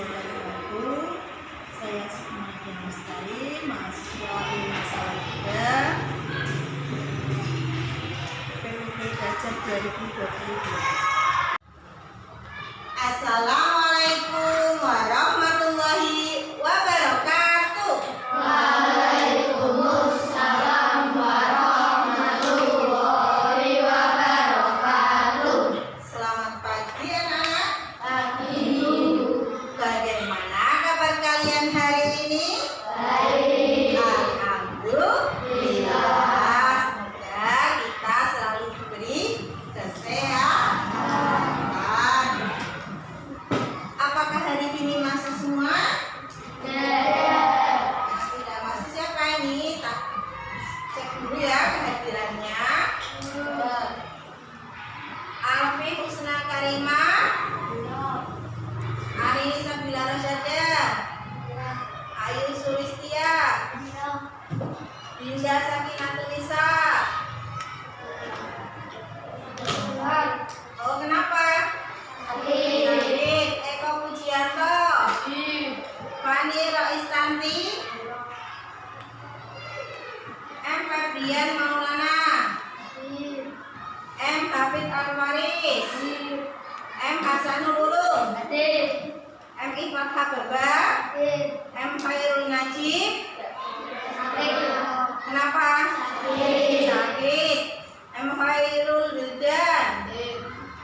wabarakatuh. Saya Sukmawati Mustari, mahasiswa Ilmu Salatiga PWP Gajah 2022. Assalamualaikum warahmatullahi wabarakatuh. Waalaikumsalam warahmatullahi wabarakatuh. Selamat pagi anak-anak. Pagi. Bagaimana kabar kalian hari ini? Baik. Alhamdulillah. Semoga kita selalu diberi kesehatan. Apakah hari ini masuk semua? Yang tidak masuk siapa ini? Tak cek dulu ya kehadirannya. Alfi Husna Karimah, Ari Sabila Rasyada, Ayu Sulistia, Dinda Sakinatul Nisa. Oh, kenapa? David Eko Pujianto, Fani Roistanti, M. Fabian Maulana, M. Hafid Alwaris, M. Hasanul Ulum, M. Ifat Hababa, M. Khairul Najib. Kenapa? Sakit. M. Khairul Wildan,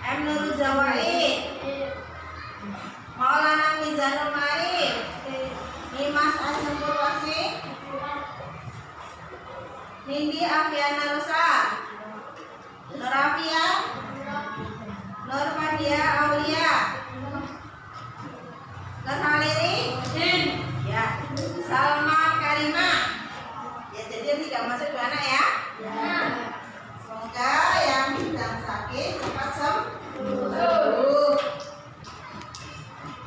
M. Nurul Zawaid, Maulana Mizanul Marif, Nimas Asempur Wasik, Nindi Afiana Rosa, Nur Afia, Nur Fadia Aulia, Nur Haliri, ya, Salma Karima. Ya, jadi tidak masuk dua anak ya. Semoga yang sedang sakit cepat sembuh.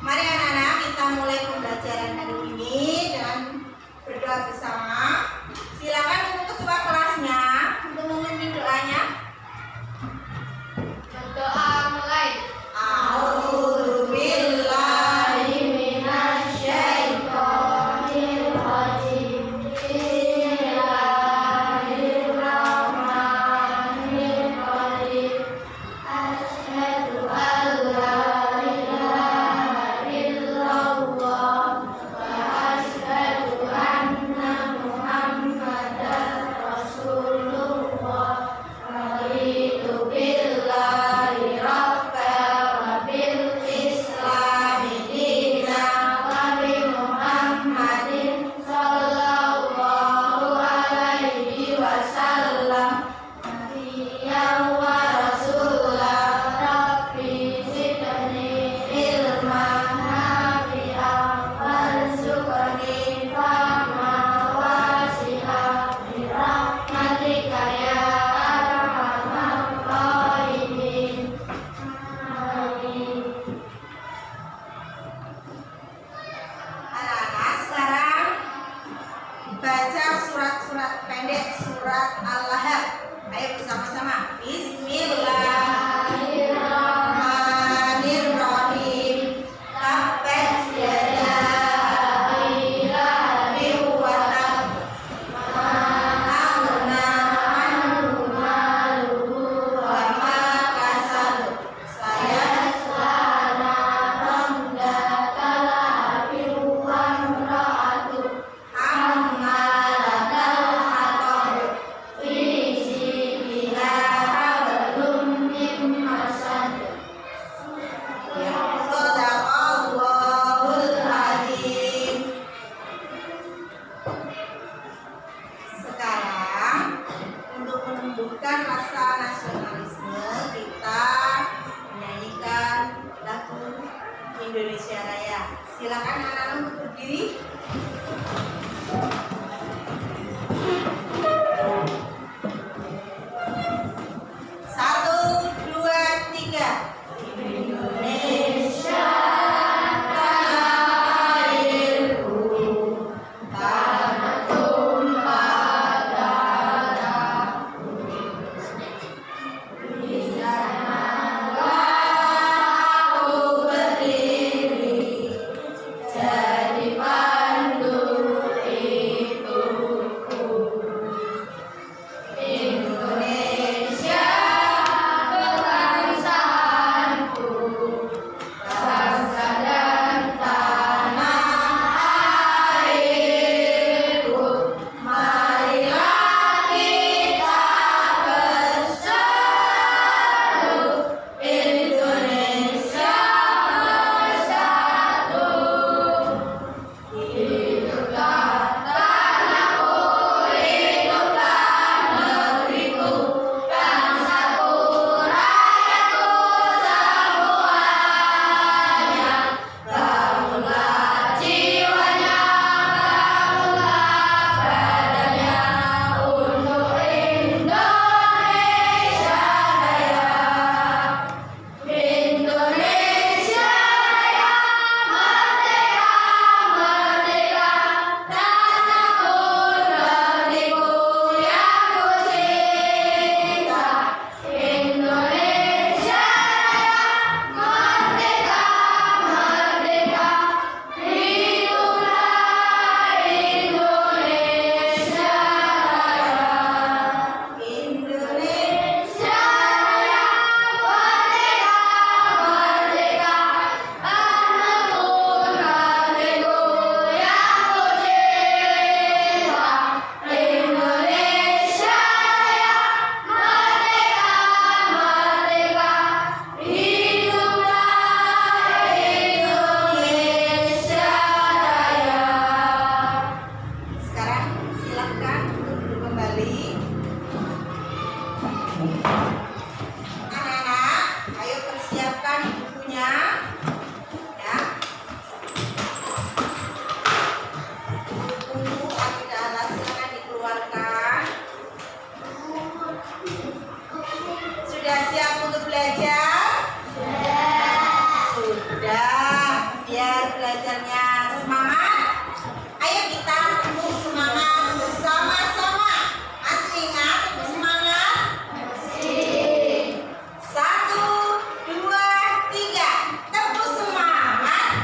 Mari anak-anak kita mulai pembelajaran hari ini dengan berdoa bersama. Silakan untuk ketua kelasnya untuk memimpin doanya. Berdoa mulai. A'udzubillahi minasyaitonir rajim. Bismillahirrahmanirrahim. Asyhadu an la ilaha illallah wa asyhadu anna Muhammadan Rasulullah. Raditu billahi siap untuk belajar? Sudah. Biar belajarnya semangat, ayo kita untuk semangat bersama-sama. Masih ingat untuk semangat? Satu, dua, tiga. Tepuk semangat.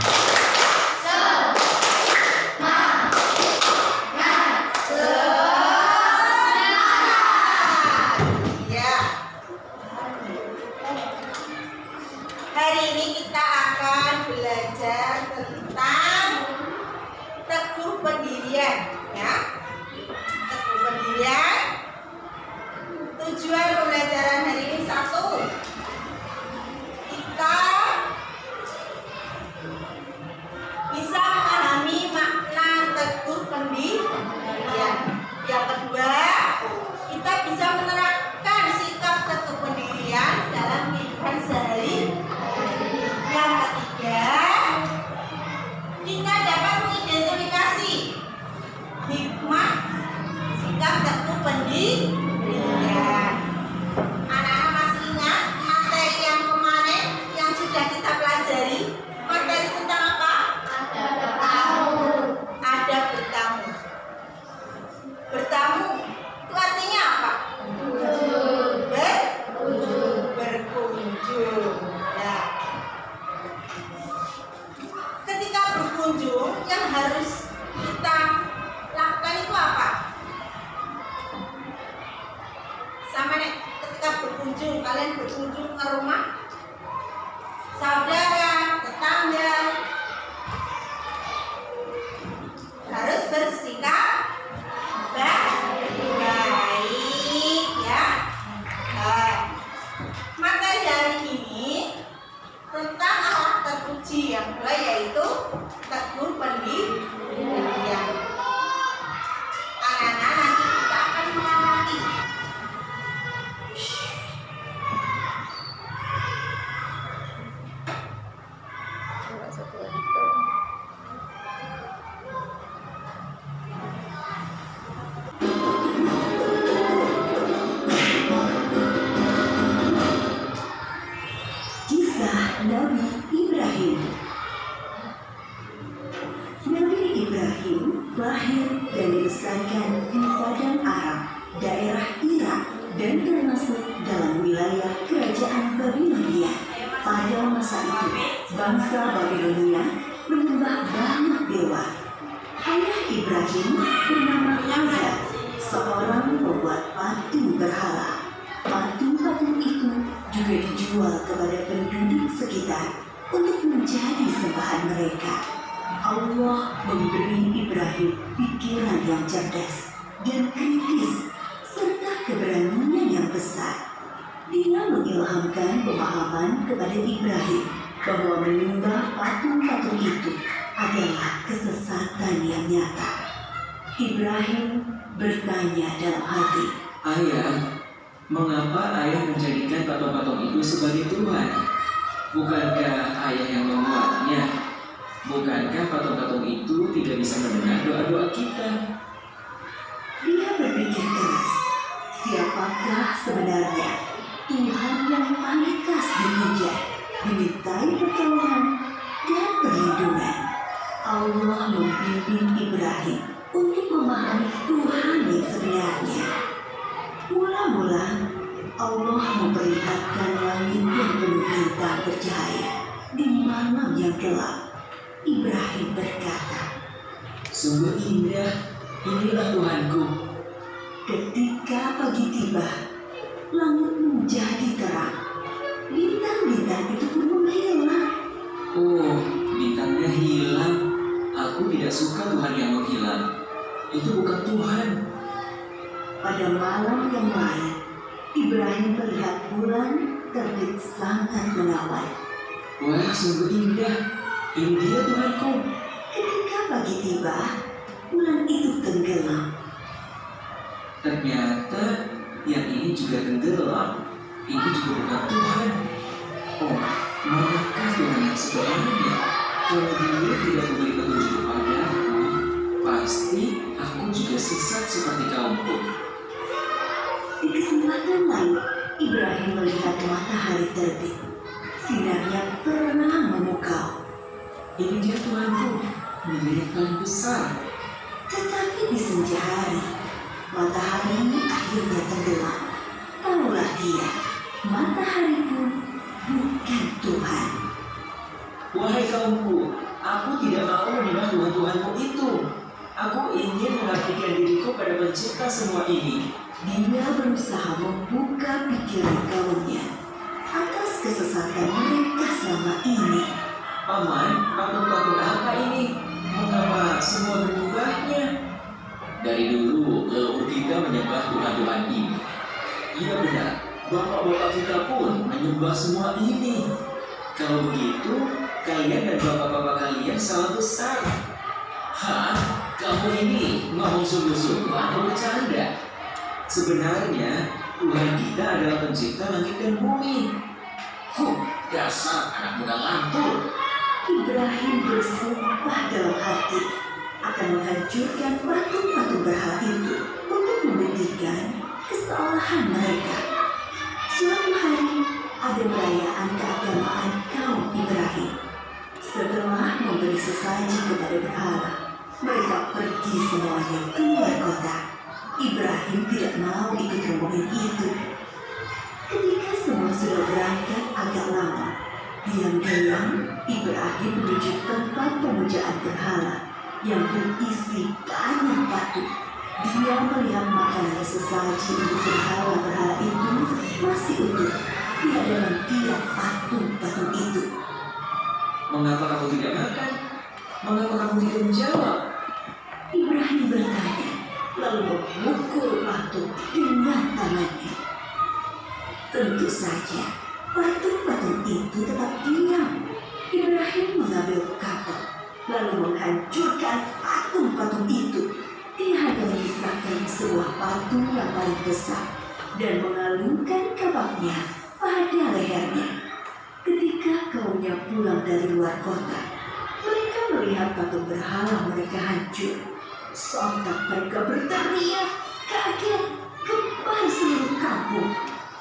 Ya. Hari ini kita akan belajar tentang teguh pendirian, ya. Teguh pendirian. Tujuan pembelajaran hari ini satu, kita bisa memahami makna teguh pendirian. Yang kedua, kita bisa menerapkan sikap teguh pendirian dalam kehidupan sehari-hari. Yang ketiga, kita dapat mengidentifikasi hikmah sikap teguh pendirian. Anak-anak masih ingat materi yang kemarin yang sudah kita pelajari? Materi tentang apa? Ada bertamu. Bertamu itu artinya apa? Berkunjung. Ya. Ketika berkunjung, yang harus kita lakukan itu apa? Sama nih, ketika berkunjung, kalian berkunjung ke rumah saudara, tetangga, harus bersikap baik, ya. Materi hari ini tentang akhlak terpuji yang kedua, yaitu teguh pendirian. Anak-anak, nanti kita akan mengamati Kisah Nabi Ibrahim. Nabi Ibrahim lahir dan dibesarkan di Padang Aram, daerah Irak, dan termasuk dalam wilayah kerajaan Babilonia. Pada masa itu, bangsa Babilonia menyembah banyak dewa. Ayah Ibrahim bernama Azar, seorang pembuat patung berhala. Patung-patung itu juga dijual kepada penduduk sekitar untuk menjadi sembahan mereka. Allah memberi Ibrahim pikiran yang cerdas dan kritis serta keberanian yang besar. Dia mengilhamkan pemahaman kepada Ibrahim bahwa menyembah patung-patung itu adalah kesesatan yang nyata. Ibrahim bertanya dalam hati, "Ayah, mengapa ayah menjadikan patung-patung itu sebagai Tuhan? Bukankah ayah yang membuatnya? Bukankah patung-patung itu tidak bisa mendengar doa-doa kita?" Dia berpikir keras, siapakah sebenarnya Tuhan yang pantas dipuja, dimintai pertolongan dan perlindungan? Allah membimbing Ibrahim untuk memahami Tuhan yang sebenarnya. Mula-mula Allah memperlihatkan langit yang penuh bintang bercahaya di malam yang gelap. Ibrahim berkata, "Sungguh indah, inilah Tuhanku." ketika pagi tiba, langit menjadi terang. Bintang-bintang itu pun menghilang. Oh, bintangnya hilang. Aku tidak suka Tuhan yang menghilang. Itu bukan Tuhan. Pada malam yang lain, Ibrahim melihat bulan terbit sangat menawan. Wah, sungguh indah. Ini dia Tuhanku. Ketika pagi tiba, bulan itu tenggelam. Ternyata yang ini juga tenggelam. Ini juga bukan Tuhan. Oh, manakah Tuhan yang sebenarnya? Kalau dia tidak memberi petunjuk padaku, pasti aku juga sesat seperti kaumku. Di kesempatan lain, Ibrahim melihat matahari terbit. Sinarnya terang memukau. Ini dia Tuanku, milik paling besar. Tetapi di senja hari, matahari akhirnya tenggelam. Tahulah dia, matahari pun bukan Tuhan. Wahai kaumku, aku tidak mau menyembah Tuhan-Tuhanmu itu. Aku ingin mengabdikan diriku pada pencipta semua ini. Dia berusaha membuka pikiran kaumnya atas kesesatan mereka selama ini. Paman, patung-patung apa ini? Mengapa semua berubahnya? Dari dulu, leluhur kita menyembah Tuhan-Tuhan ini. Iya benar, bapak-bapak kita pun menyembah semua ini. Kalau begitu, kalian dan bapak-bapak kalian salah besar. Hah? Kamu ini ngomong sungguh-sungguh atau bercanda? Sebenarnya, Tuhan kita adalah pencipta langit dan bumi. Dasar anak muda lantur. Ibrahim bersumpah dalam hati akan menghancurkan patung-patung berhala itu untuk membuktikan kesalahan mereka. Suatu hari ada perayaan keagamaan kaum Ibrahim. Setelah memberi sesaji kepada berhala, mereka pergi semuanya keluar kota. Ibrahim tidak mau ikut rombongan itu. Ketika semua sudah berangkat agak lama, diam-diam Ibrahim menuju tempat pemujaan berhala yang berisi banyak patung. Dia melihat makanan sesaji untuk berhala-berhala itu masih utuh di dalam tiap patung-patung itu. Mengapa kamu tidak makan? Mengapa kamu tidak menjawab? Ibrahim bertanya, lalu memukul patung dengan tangannya. Tentu saja, patung-patung itu tetap diam. Ibrahim mengambil kapal, lalu menghancurkan patung-patung itu. Dia hanya menyisakan sebuah patung yang paling besar dan mengalungkan kapaknya pada lehernya. Ketika kaumnya pulang dari luar kota, mereka melihat patung berhala mereka hancur. Sontak mereka berteriak, kaget, gempar seluruh kampung.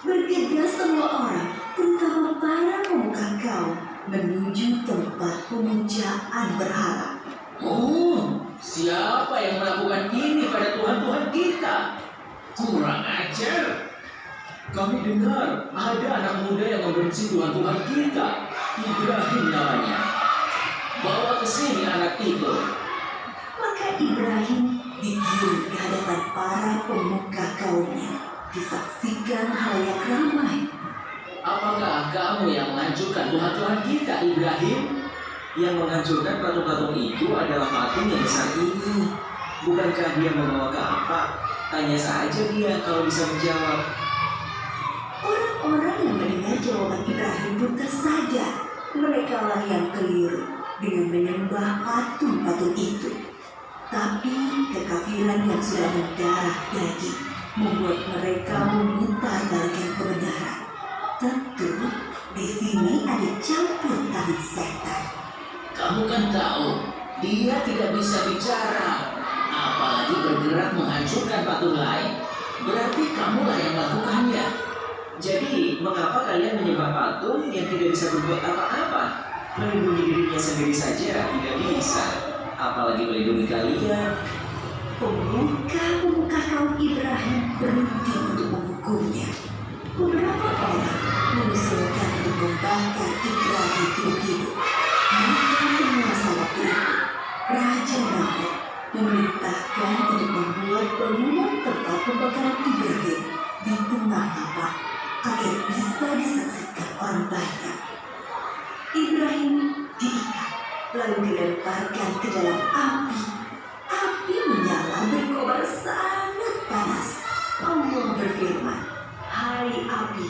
Bergegas semua orang, terutama para pemuka kaum, menuju tempat pemujaan berhala. Oh, siapa yang melakukan ini pada Tuhan-Tuhan kita? Kurang ajar. Kami dengar ada anak muda yang membenci Tuhan-Tuhan kita. Ibrahim namanya. Bawa ke sini anak itu. Maka Ibrahim digiring ke hadapan para pemuka kaumnya, disaksikan halayak ramai. Apakah kamu yang menghancurkan Tuhan-Tuhan kita, Ibrahim? Yang menghancurkan patung-patung itu adalah patung yang besar ini. Bukankah dia membawa kapak? Tanya saja dia kalau bisa menjawab. Orang-orang yang mendengar jawaban Ibrahim pun tersadar mereka lah yang keliru dengan menyembah patung-patung itu. Tapi kekafiran yang sudah mendarah daging membuat mereka memutarbalikkan kebenaran. Tentu di sini ada campur tangan setan. Kamu kan tahu, dia tidak bisa bicara, apalagi bergerak menghancurkan patung lain. Berarti kamulah yang melakukannya. Jadi, mengapa kalian menyembah patung yang tidak bisa berbuat apa-apa? Melindungi dirinya sendiri saja tidak bisa, apalagi melindungi kalian. Pemuka-pemuka kaum Ibrahim berhenti untuk menghukumnya. Beberapa orang mengusulkan untuk membakar Ibrahim hidup-hidup. Maka penguasa waktu itu, Raja Namrud, memerintahkan untuk membuat bangunan tempat pembakaran Ibrahim di tengah lapak agar bisa disaksikan orang banyak. Ibrahim diikat lalu dilemparkan ke dalam api. Api menyala berkobar sangat panas. Allah berfirman, "Hai api,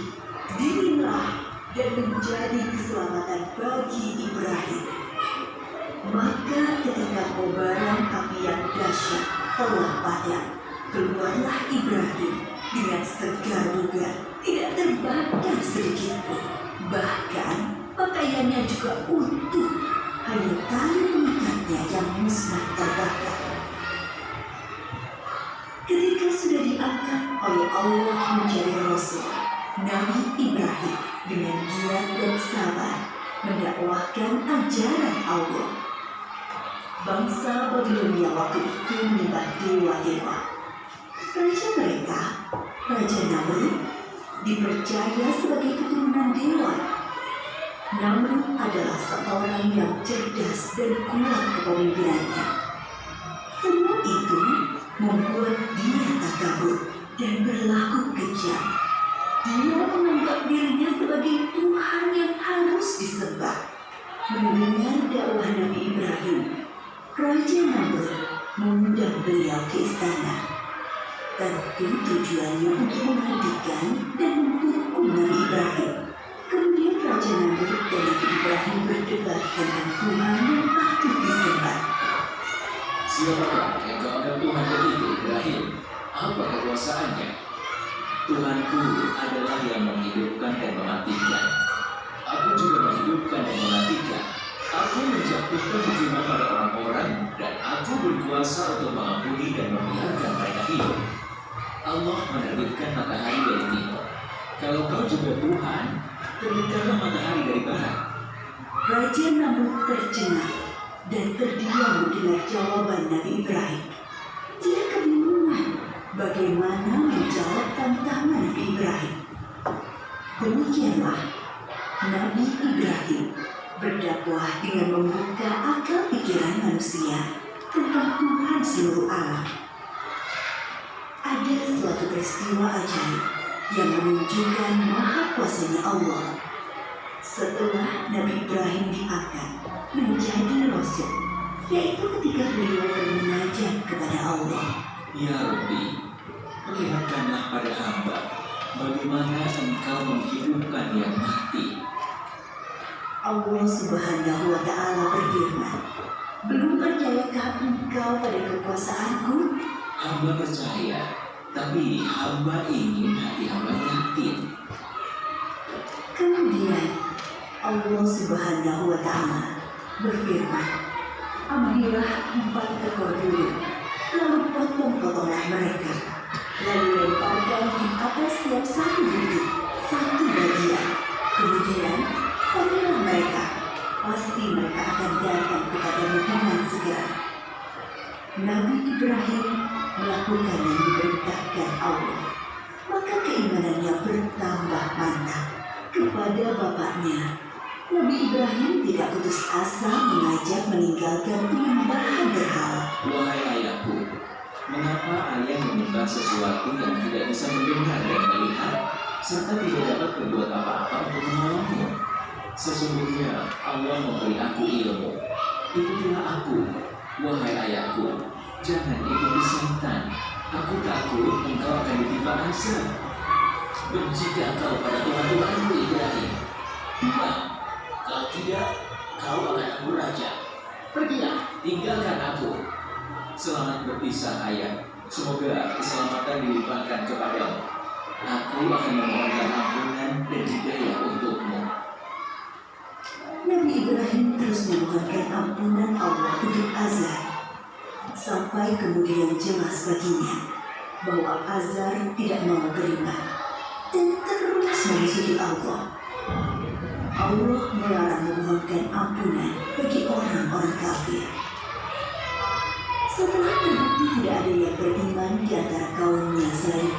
dinginlah dan menjadi keselamatan bagi Ibrahim." Maka ketika kobaran api yang dahsyat telah padam, keluarlah Ibrahim dengan segar bugar, tidak terbakar sedikit pun. Bahkan pakaiannya juga utuh, hanya tali pengikatnya yang musnah terbakar. Ketika sudah diangkat oleh Allah menjadi Rasul, Nabi Ibrahim dengan giat dan sabar mendakwahkan ajaran Allah. Bangsa Babilonia waktu itu menyembah dewa-dewa. Raja mereka, Raja Namrud, dipercaya sebagai keturunan dewa. Namrud adalah seorang yang cerdas dan kuat kepemimpinannya. Semua itu membuat dia takabur dan berlaku kejam. Dia menganggap dirinya sebagai Tuhan yang harus disembah. Mendengar dakwah Nabi Ibrahim, Raja Namrud mengundang beliau ke istana. Tentu tujuannya untuk menghentikan dan menghukum Nabi Ibrahim. Kemudian Raja Namrud dan Nabi Ibrahim berdebat tentang Tuhan yang patut disembah. Siapakah yang kau anggap Tuhan begitu, Ibrahim? Apa kekuasaannya? Tuhanku adalah yang menghidupkan dan mematikan. Aku juga menghidupkan dan mematikan. Aku menjatuhkan hukuman pada orang-orang dan aku berkuasa untuk mengampuni dan membiarkan mereka hidup. Allah menerbitkan matahari dari timur. Kalau kau juga Tuhan, terbitkanlah matahari dari barat. Raja Namrud tercengang dan terdiam mendengar jawaban Nabi Ibrahim. Dia kebingungan bagaimana menjawab tantangan Nabi Ibrahim. Demikianlah Nabi Ibrahim berdakwah dengan membuka akal pikiran manusia tentang Tuhan seluruh alam. Ada suatu peristiwa ajaib yang menunjukkan maha kuasanya Allah. Setelah Nabi Ibrahim diangkat menjadi rasul, yaitu ketika beliau bermunajat kepada Allah. Ya Rabbi, perlihatkanlah pada hamba bagaimana engkau menghidupkan yang mati. Allah Subhanahu wa Ta'ala berfirman, belum percayakah engkau pada kekuasaanku? Hamba percaya, tapi hamba ingin hati hamba yakin. Kemudian Allah Subhanahu wa Ta'ala berfirman, ambillah 4 ekor dulu, lalu potong-potonglah mereka, lalu lemparkan di atas setiap satu bukit, satu bagian. Kemudian panggillah mereka, pasti mereka akan datang kepadamu dengan segera. Nabi Ibrahim melakukan yang diperintahkan Allah, maka keimanannya bertambah mantap kepada bapaknya. Nabi Ibrahim tidak putus asa mengajak meninggalkan penyembahan berhala. Wahai ayahku, mengapa ayah menyembah sesuatu yang tidak bisa mendengar dan melihat, serta tidak dapat berbuat apa-apa untuk menolongmu? Sesungguhnya Allah memberi aku ilmu. Ikutilah aku, wahai ayahku, jangan ikuti setan. Aku takut engkau akan ditimpa azab. Bencikah kau pada Tuhan-Tuhanmu Ibrahim? Tidak. Kalau tidak, kau akan aku raja. Pergilah, tinggalkan aku. Selamat berpisah ayah. Semoga keselamatan dilimpahkan kepadamu. Aku akan memohonkan ampunan dan hidayah untukmu. Nabi Ibrahim terus memohonkan ampunan Allah untuk Azar, sampai kemudian jelas baginya bahwa Azar tidak mau beriman dan terus memusuhi Allah. Allah melarang memohonkan ampunan bagi orang-orang kafir. Setelah terbukti tidak ada yang beriman di antara kaumnya selain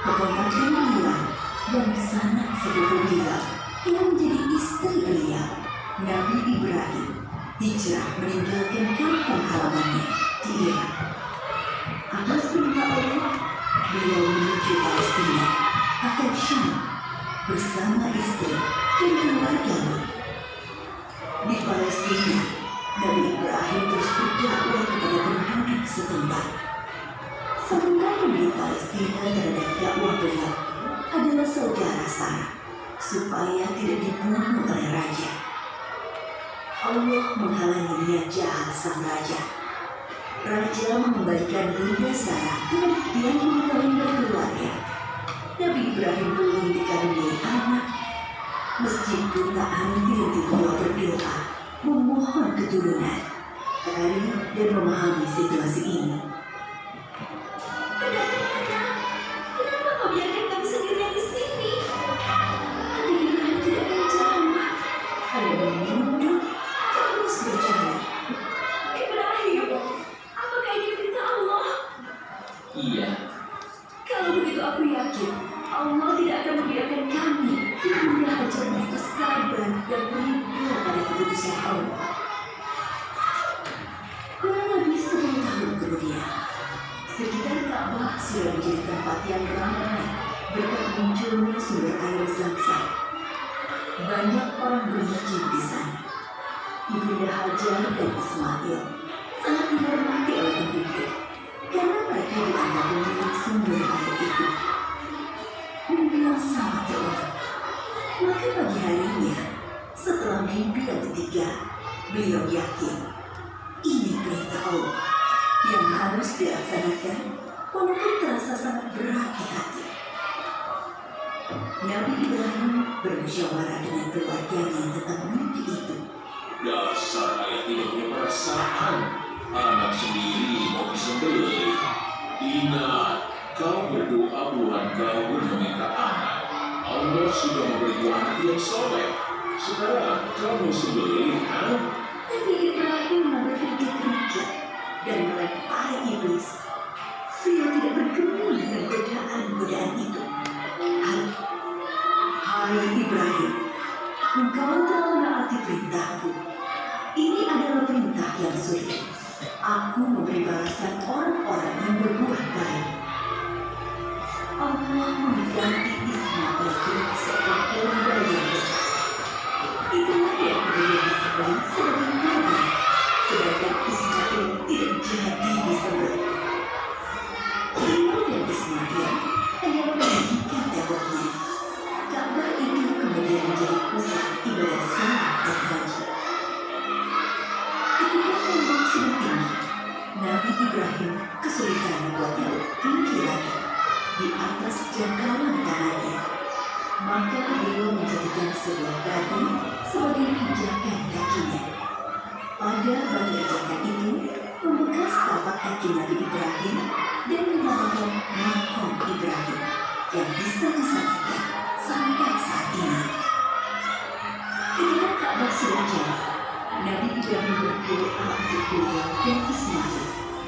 keponakan beliau dan sanak sepupu beliau yang menjadi istri beliau, Nabi Ibrahim hijrah meninggalkan kampung halamannya di Irak. Atas perintah Allah, beliau menuju Palestina atau Syam bersama istri dan keluarganya. Di Palestina, Nabi Ibrahim terus berdakwah kepada penduduk setempat. Sementara penduduk Palestina terhadap dakwah beliau adalah saudara Sarah, supaya tidak dibunuh oleh raja. Allah menghalangi niat jahat sang raja. Raja mengembalikan Bunda Sarah kepada yang mengetahui berkeluarga. Nabi Ibrahim belum dikaruniai anak. Meskipun tak henti-henti beliau berdoa, memohon keturunan, cari dan memahami situasi ini. Kenapa kau biarkan kami sendirian di sini? sumber air Zam-Zam. Banyak orang bermukim di sana. Ibunda Hajar dan Ismail sangat dihormati oleh penduduk karena mereka dianggap pemilik sumber air itu. Mimpi yang sangat teruk. Maka pagi harinya, setelah mimpi yang ketiga, beliau yakin ini perintah Allah yang harus dilaksanakan walaupun terasa sangat berat di hati. Nabi Ibrahim bermusyawarah dengan keluarganya tentang mimpi itu. Dasar ayah tidak punya perasaan. Anak sendiri mau disembelih. Ingat, kau berdoa puluhan tahun meminta anak. Allah sudah memberimu anak yang soleh. Sekarang kamu sembelih, kan? Nabi Ibrahim berkeringat-keringat dan melempari iblis. Beliau tidak bergeming dengan godaan-godaan itu. Hai Ibrahim, engkau telah menaati perintahku. Ini adalah perintah yang sulit. Aku memberi balasan orang-orang yang berbuat baik. Allah mengganti Ismail dengan seorang domba yang besar. Itulah yang kemudian disebut sebagai nabi, sedangkan Ismail tidak jadi disebut. Beliau dan Ismail hanya meninggikan temboknya. Ka'bah itu kemudian menjadi pusat ibadah salat dan haji. Ketika tembok sudah tinggi, Nabi Ibrahim kesulitan membuatnya tinggi lagi di atas jangkauan tangannya. Maka beliau menjadikan sebuah batu sebagai pijakan kakinya. Pada batu pijakan itu membekas tapak kaki Nabi Ibrahim dan menambahkan makom Ibrahim yang bisa disaksikan sampai saat ini. Ketika Ka'bah sudah jadi, Nabi Ibrahim berdoa untuk beliau dan Ismail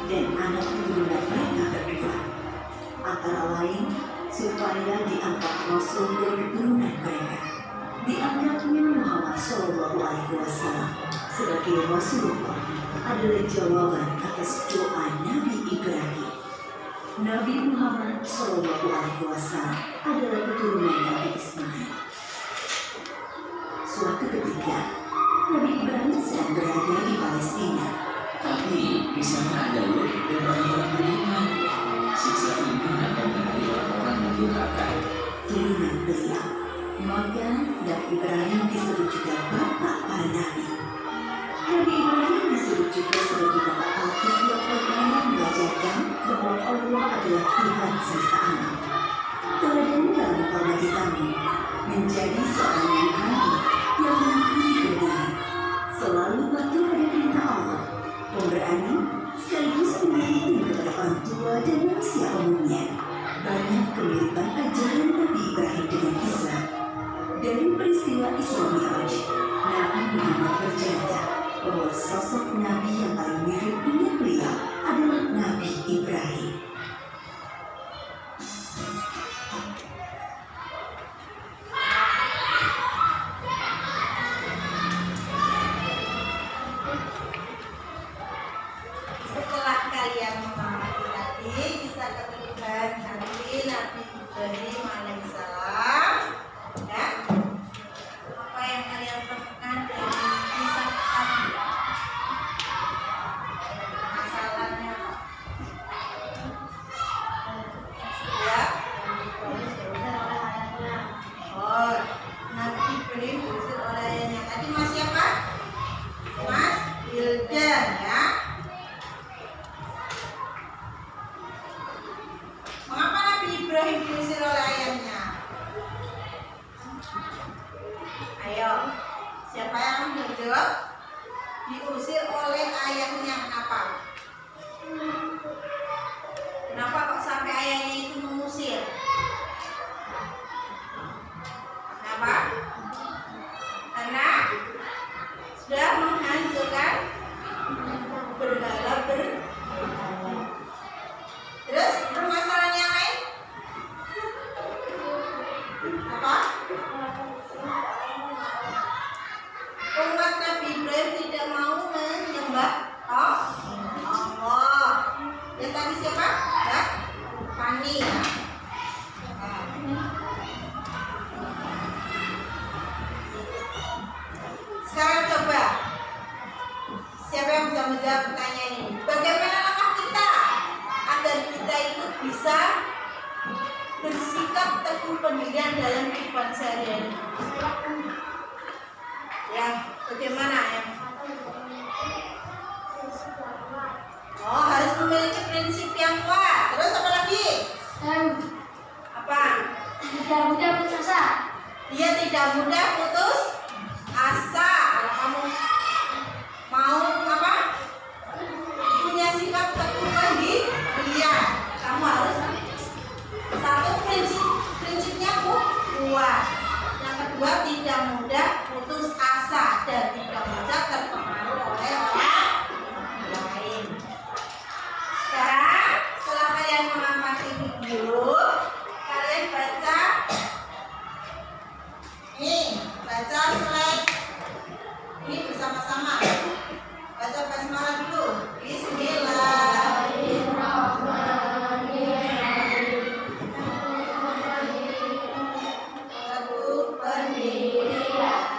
dan anak keturunan mereka berdua, antara lain supaya diangkat Rasul dari keturunan mereka. Dianggapnya Muhammad SAW sebagai Rasulullah adalah jawaban atas doa Nabi Ibrahim. Nabi Muhammad SAW adalah keturunan Nabi Ismail. Suatu ketika, Nabi Ibrahim sedang berada di Palestina. Tapi di sana ada Lut dan orang-orang beriman. Siksa ini akan menjadi orang-orang yang durhaka. Firman beliau, maka Nabi Ibrahim disebut juga bapak para nabi. Nabi Ibrahim disebut juga sebagai bapak Al-Quran yang pertama mengajarkan bahwa Allah adalah Tuhan semesta alam. Teladan dalam agama kami menjadi seorang yang hadir yang mengampuni kebenaran, selalu patuh pada perintah Allah, pemberani sekaligus pengertian kepada orang tua dan manusia umumnya. Banyak kemiripan ajaran Nabi Ibrahim dengan Islam. Dari peristiwa Isra Mi'raj, Nabi Muhammad bercerita bahwa sosok Nabi yang paling mirip dengan beliau adalah Nabi Ibrahim. Setelah kalian memahami tadi, bisa ketemukan nanti Nabi Ibrahim alaihissalam, ya. Apa yang kalian temukan dari kisah tadi? Masalahnya apa? Ya. Oh, Nabi Ibrahim diusir oleh ayahnya. Tadi Mas siapa? Mas Wildan, ya. Mengapa Nabi Ibrahim diusir oleh ayahnya? Ayo, siapa yang menjawab? Diusir oleh ayahnya, kenapa? Kenapa kok sampai ayahnya itu mengusir? Kenapa? Karena sudah menghancurkan berhala. Terus permasalahan yang lain apa? Umat Nabi Ibrahim tidak mau menyembah Allah. Yang tadi siapa? Ya? ilmu pendirian dalam kehidupan sehari-hari? Ya, bagaimana ya? Oh, harus memiliki prinsip yang kuat. Terus apa lagi? Dan Apa? tidak mudah putus asa. Dia tidak mudah putus asa. Kalau kamu mau apa? Punya sikap teguh pendirian, kamu harus satu prinsipnya kuat. Yang kedua, tidak mudah putus asa dan tidak mudah terpengaruh oleh orang lain. Sekarang setelah kalian mengamati video, kalian baca baca slide ini bersama-sama. Baca basmalah dulu. Bismillahirrahmanirrahim. Teguh pendirian.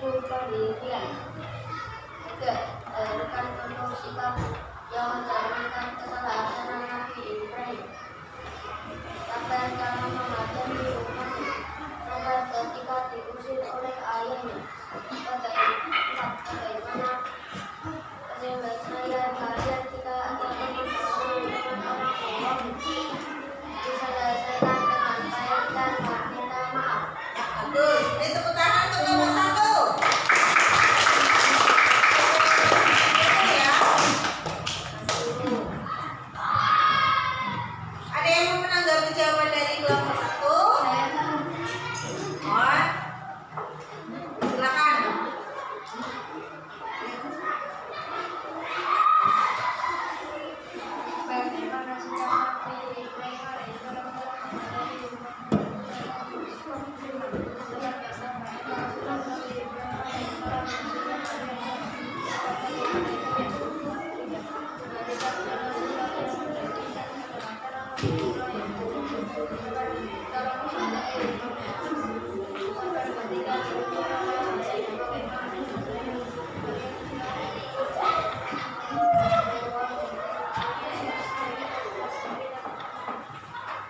yaitu pendirian. 3. Rekan penuh sikap yang mencerminkan keteladanan Nabi Ibrahim. Sampai dalam mengajari umatnya, sampai ketika diusir oleh ayahnya. Bagaimana saya kalian jika ada masalah dengan orang tua diselesaikan dengan baik dan meminta maaf. Bagus. Beri tepuk tangan untuk nomor 1. Ya. Ada yang mau menanggapi jawaban dari kelompok 1? Oh. Silakan. Bagaimana sikap Nabi Ibrahim alaihissalam dalam menghadapi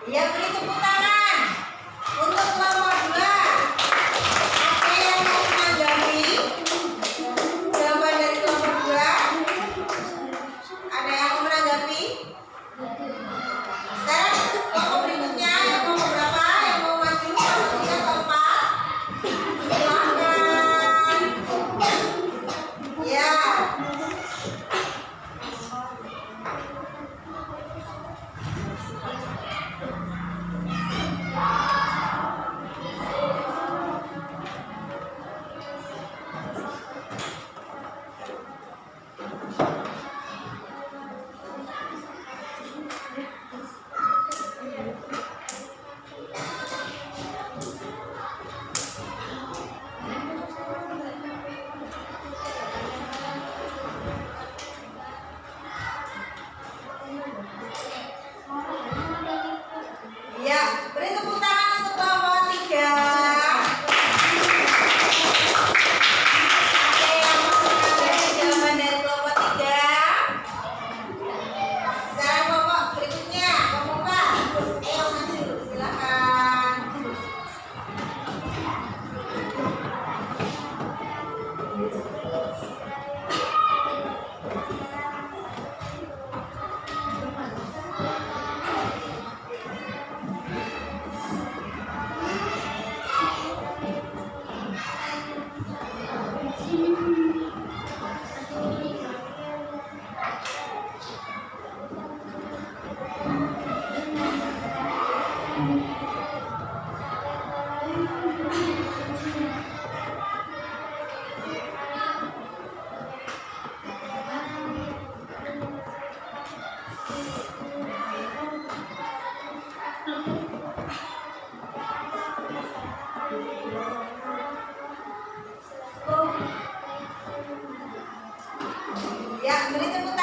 Ya, beri tepuk tangan untuk kelompok 2. Ada yang mau menanggapi jawaban dari kelompok 2? Ada yang mau menanggapi? Sekarang kelompok berikutnya, yang kelompok berapa? Yang mau maju? Kelompok 3 atau 4? Silakan. Ya. Ya, beri tepuk tangan untuk kelompok 3. Ada yang mau menanggapi jawaban dari kelompok 3? Sekarang kelompok berikutnya, kelompok 4. Ayo maju, silakan. Ya, beri tepuk